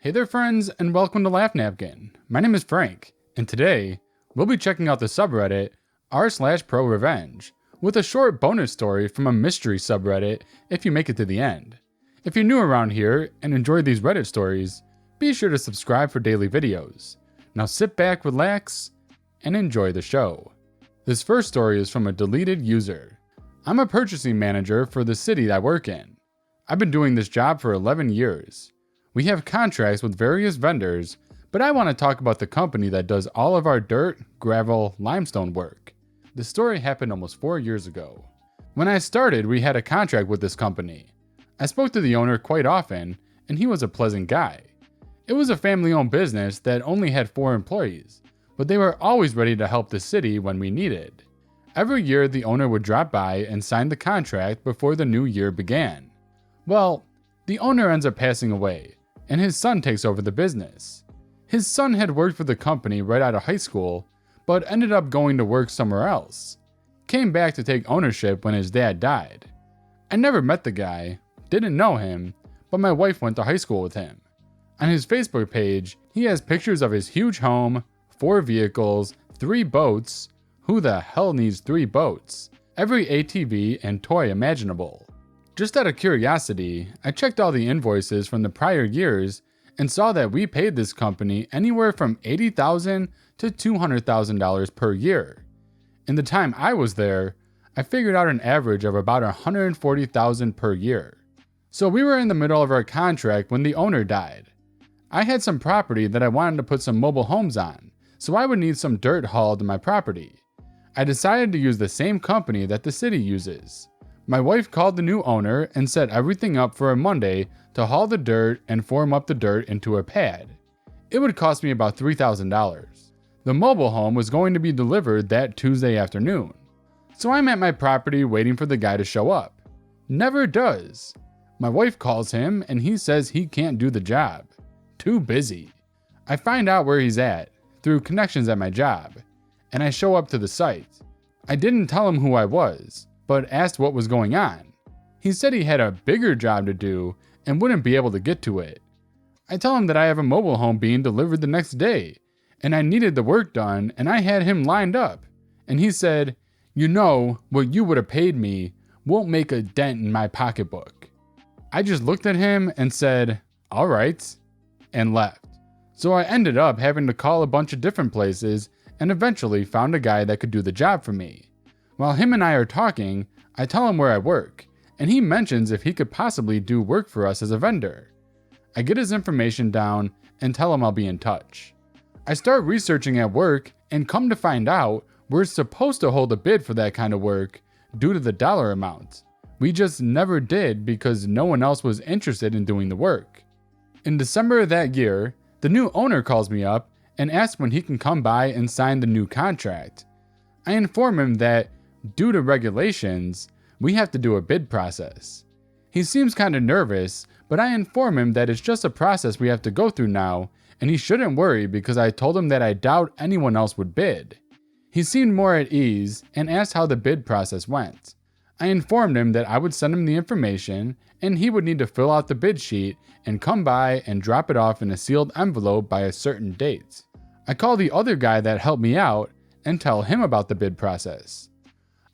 Hey there friends, and welcome to LaughNapkin. My name is Frank, and today, we'll be checking out the subreddit r/ProRevenge with a short bonus story from a mystery subreddit if you make it to the end. If you're new around here and enjoy these Reddit stories, be sure to subscribe for daily videos. Now sit back, relax, and enjoy the show. This first story is from a deleted user. I'm a purchasing manager for the city I work in. I've been doing this job for 11 years. We have contracts with various vendors, but I want to talk about the company that does all of our dirt, gravel, limestone work. The story happened almost 4 years ago. When I started, we had a contract with this company. I spoke to the owner quite often, and he was a pleasant guy. It was a family-owned business that only had 4 employees, but they were always ready to help the city when we needed. Every year, the owner would drop by and sign the contract before the new year began. Well, the owner ends up passing away, and his son takes over the business. His son had worked for the company right out of high school, but ended up going to work somewhere else. Came back to take ownership when his dad died. I never met the guy, didn't know him, but my wife went to high school with him. On his Facebook page, he has pictures of his huge home, 4 vehicles, 3 boats. Who the hell needs 3 boats? Every ATV and toy imaginable. Just out of curiosity, I checked all the invoices from the prior years and saw that we paid this company anywhere from $80,000 to $200,000 per year. In the time I was there, I figured out an average of about $140,000 per year. So we were in the middle of our contract when the owner died. I had some property that I wanted to put some mobile homes on, so I would need some dirt hauled to my property. I decided to use the same company that the city uses. My wife called the new owner and set everything up for a Monday to haul the dirt and form up the dirt into a pad. It would cost me about $3,000. The mobile home was going to be delivered that Tuesday afternoon. So I'm at my property waiting for the guy to show up. Never does. My wife calls him and he says he can't do the job. Too busy. I find out where he's at through connections at my job, and I show up to the site. I didn't tell him who I was, but asked what was going on. He said he had a bigger job to do and wouldn't be able to get to it. I tell him that I have a mobile home being delivered the next day, and I needed the work done, and I had him lined up. And he said, "You know, what you would have paid me won't make a dent in my pocketbook." I just looked at him and said, "All right," and left. So I ended up having to call a bunch of different places and eventually found a guy that could do the job for me. While him and I are talking, I tell him where I work, and he mentions if he could possibly do work for us as a vendor. I get his information down and tell him I'll be in touch. I start researching at work and come to find out we're supposed to hold a bid for that kind of work due to the dollar amount. We just never did because no one else was interested in doing the work. In December of that year, the new owner calls me up and asks when he can come by and sign the new contract. I inform him that due to regulations, we have to do a bid process. He seems kind of nervous, but I inform him that it's just a process we have to go through now, and he shouldn't worry because I told him that I doubt anyone else would bid. He seemed more at ease and asked how the bid process went. I informed him that I would send him the information and he would need to fill out the bid sheet and come by and drop it off in a sealed envelope by a certain date. I call the other guy that helped me out and tell him about the bid process.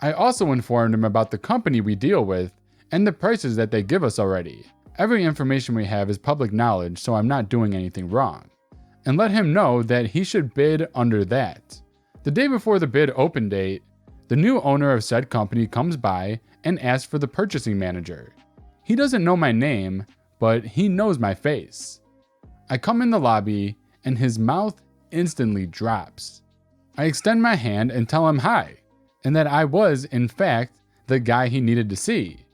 I also informed him about the company we deal with and the prices that they give us already. Every information we have is public knowledge, so I'm not doing anything wrong. And let him know that he should bid under that. The day before the bid open date, the new owner of said company comes by and asks for the purchasing manager. He doesn't know my name, but he knows my face. I come in the lobby and his mouth instantly drops. I extend my hand and tell him hi, and that I was, in fact, the guy he needed to see.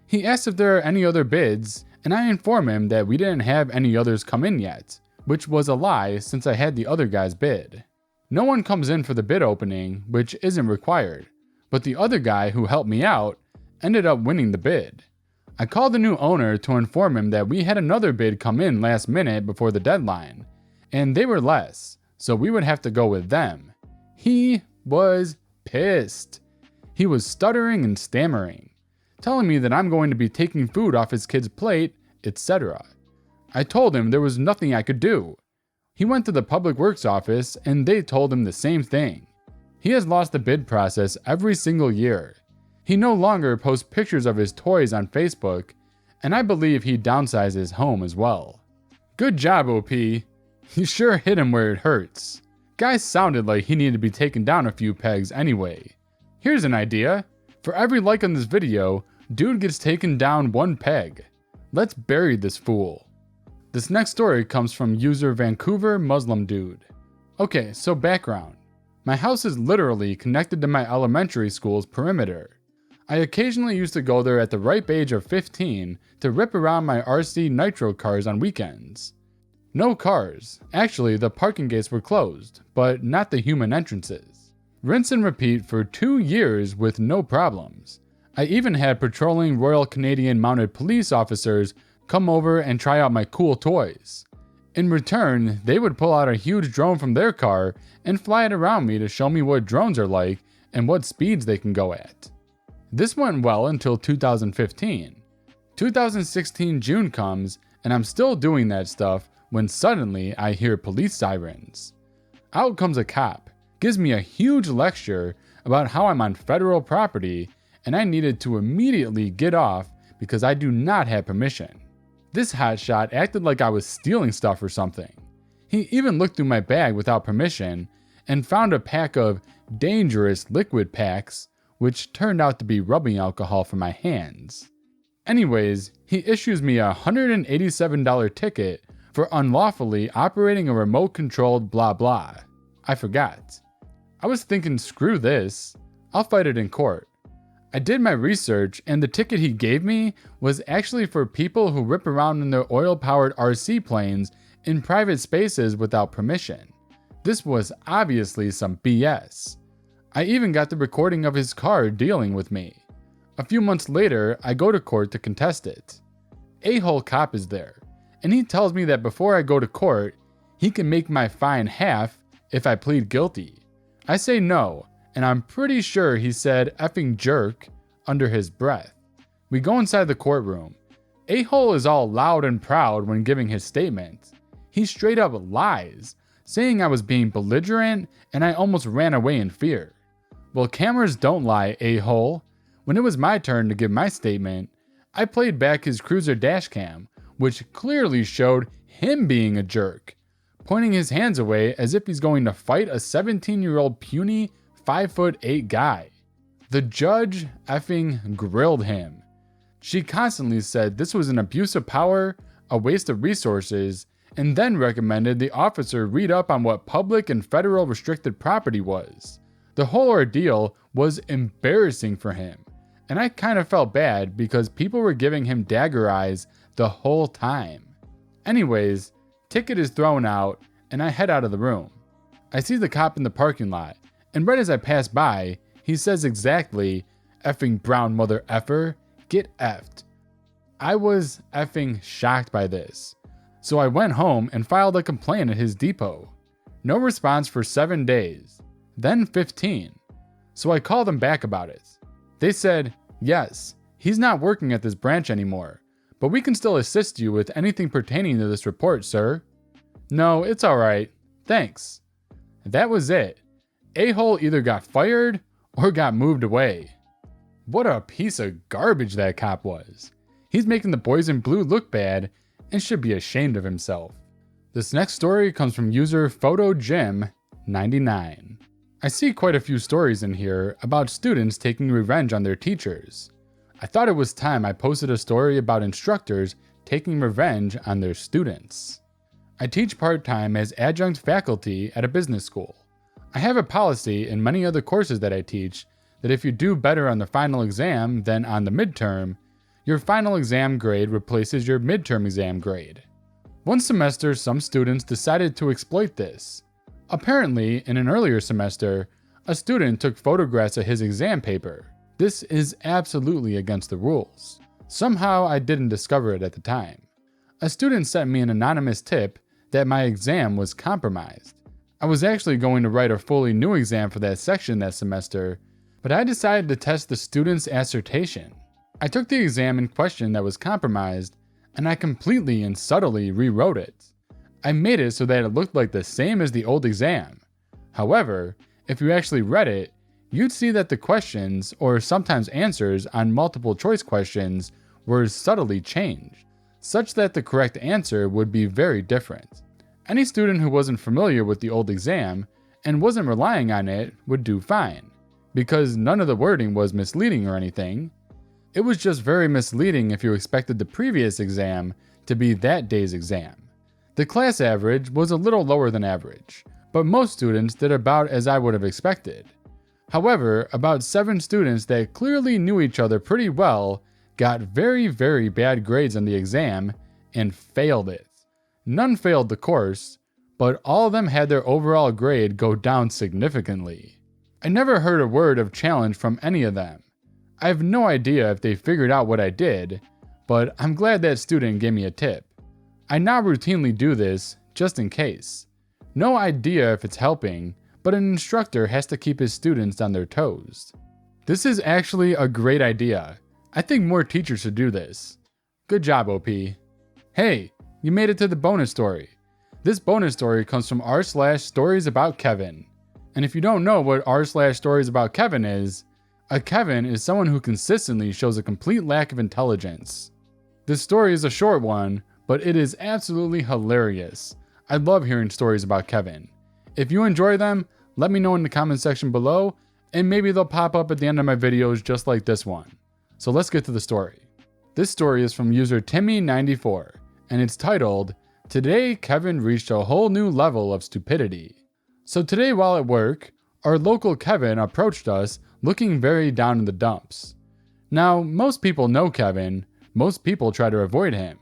He asks if there are any other bids, and I inform him that we didn't have any others come in yet, which was a lie since I had the other guy's bid. No one comes in for the bid opening, which isn't required, but the other guy who helped me out ended up winning the bid. I called the new owner to inform him that we had another bid come in last minute before the deadline, and they were less, so we would have to go with them. He was pissed. He was stuttering and stammering, telling me that I'm going to be taking food off his kid's plate, etc. I told him there was nothing I could do. He went to the public works office and they told him the same thing. He has lost the bid process every single year. He no longer posts pictures of his toys on Facebook, and I believe he downsized his home as well. Good job, OP. You sure hit him where it hurts. Guy sounded like he needed to be taken down a few pegs anyway. Here's an idea. For every like on this video, dude gets taken down 1 peg. Let's bury this fool. This next story comes from user Vancouver Muslim Dude. Okay, so background. My house is literally connected to my elementary school's perimeter. I occasionally used to go there at the ripe age of 15 to rip around my RC Nitro cars on weekends. No cars. Actually, the parking gates were closed, but not the human entrances. Rinse and repeat for 2 years with no problems. I even had patrolling Royal Canadian Mounted Police officers come over and try out my cool toys. In return, they would pull out a huge drone from their car and fly it around me to show me what drones are like and what speeds they can go at. This went well until 2015. 2016 June comes and I'm still doing that stuff when suddenly I hear police sirens. Out comes a cop, gives me a huge lecture about how I'm on federal property and I needed to immediately get off because I do not have permission. This hotshot acted like I was stealing stuff or something. He even looked through my bag without permission and found a pack of dangerous liquid packs, which turned out to be rubbing alcohol for my hands. Anyways, he issues me a $187 ticket for unlawfully operating a remote-controlled blah blah. I forgot. I was thinking, screw this, I'll fight it in court. I did my research and the ticket he gave me was actually for people who rip around in their oil-powered RC planes in private spaces without permission. This was obviously some BS. I even got the recording of his car dealing with me. A few months later, I go to court to contest it. A-hole cop is there, and he tells me that before I go to court, he can make my fine half if I plead guilty. I say no, and I'm pretty sure he said effing jerk under his breath. We go inside the courtroom. A-hole is all loud and proud when giving his statement. He straight up lies, saying I was being belligerent and I almost ran away in fear. Well, cameras don't lie, a-hole. When it was my turn to give my statement, I played back his cruiser dash cam, which clearly showed him being a jerk, pointing his hands away as if he's going to fight a 17-year-old puny 5'8" guy. The judge effing grilled him. She constantly said this was an abuse of power, a waste of resources, and then recommended the officer read up on what public and federal restricted property was. The whole ordeal was embarrassing for him, and I kind of felt bad because people were giving him dagger eyes the whole time. Anyways, ticket is thrown out, and I head out of the room. I see the cop in the parking lot, and right as I pass by, he says exactly, "Effing brown mother effer, get effed." I was effing shocked by this, so I went home and filed a complaint at his depot. No response for 7 days. Then 15. So I called them back about it. They said, yes, he's not working at this branch anymore, but we can still assist you with anything pertaining to this report, sir. No, it's alright. Thanks. That was it. A-hole either got fired or got moved away. What a piece of garbage that cop was. He's making the boys in blue look bad and should be ashamed of himself. This next story comes from user PhotoJim99. I see quite a few stories in here about students taking revenge on their teachers. I thought it was time I posted a story about instructors taking revenge on their students. I teach part-time as adjunct faculty at a business school. I have a policy in many other courses that I teach that if you do better on the final exam than on the midterm, your final exam grade replaces your midterm exam grade. One semester, some students decided to exploit this. Apparently, in an earlier semester, a student took photographs of his exam paper. This is absolutely against the rules. Somehow I didn't discover it at the time. A student sent me an anonymous tip that my exam was compromised. I was actually going to write a fully new exam for that section that semester, but I decided to test the student's assertion. I took the exam in question that was compromised, and I completely and subtly rewrote it. I made it so that it looked like the same as the old exam. However, if you actually read it, you'd see that the questions, or sometimes answers on multiple choice questions, were subtly changed, such that the correct answer would be very different. Any student who wasn't familiar with the old exam and wasn't relying on it would do fine, because none of the wording was misleading or anything. It was just very misleading if you expected the previous exam to be that day's exam. The class average was a little lower than average, but most students did about as I would have expected. However, about 7 students that clearly knew each other pretty well got very, very bad grades on the exam and failed it. None failed the course, but all of them had their overall grade go down significantly. I never heard a word of challenge from any of them. I have no idea if they figured out what I did, but I'm glad that student gave me a tip. I now routinely do this just in case. No idea if it's helping, but an instructor has to keep his students on their toes. This is actually a great idea. I think more teachers should do this. Good job, OP. Hey, you made it to the bonus story. This bonus story comes from r/stories about Kevin. And if you don't know what r/stories about Kevin is, a Kevin is someone who consistently shows a complete lack of intelligence. This story is a short one, but it is absolutely hilarious. I love hearing stories about Kevin. If you enjoy them, let me know in the comment section below, and maybe they'll pop up at the end of my videos just like this one. So let's get to the story. This story is from user Timmy94, and it's titled, "Today Kevin reached a whole new level of stupidity." So today while at work, our local Kevin approached us looking very down in the dumps. Now, most people know Kevin, most people try to avoid him.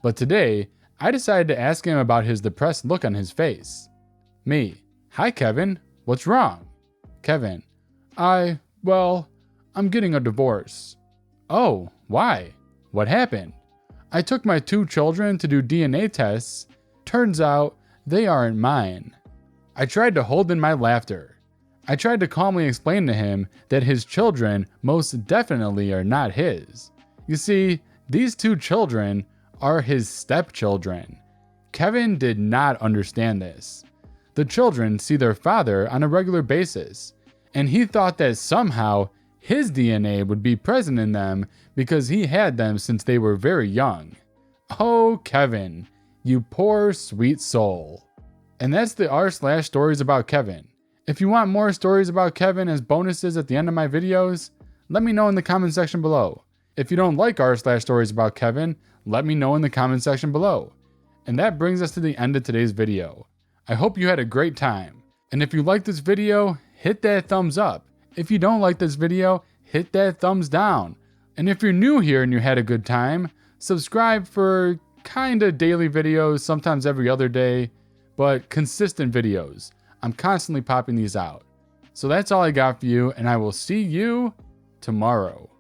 But today, I decided to ask him about his depressed look on his face. Me: "Hi Kevin, what's wrong?" Kevin: Well, I'm getting a divorce." "Oh, why? What happened?" "I took my 2 children to do DNA tests. Turns out, they aren't mine." I tried to hold in my laughter. I tried to calmly explain to him that his children most definitely are not his. You see, these 2 children are his stepchildren. Kevin did not understand this. The children see their father on a regular basis, and he thought that somehow his DNA would be present in them because he had them since they were very young. Oh, Kevin, you poor sweet soul. And that's the r/stories about Kevin. If you want more stories about Kevin as bonuses at the end of my videos, let me know in the comment section below. If you don't like r/stories about Kevin, let me know in the comment section below. And that brings us to the end of today's video. I hope you had a great time. And if you like this video, hit that thumbs up. If you don't like this video, hit that thumbs down. And if you're new here and you had a good time, subscribe for kinda daily videos, sometimes every other day, but consistent videos. I'm constantly popping these out. So that's all I got for you, and I will see you tomorrow.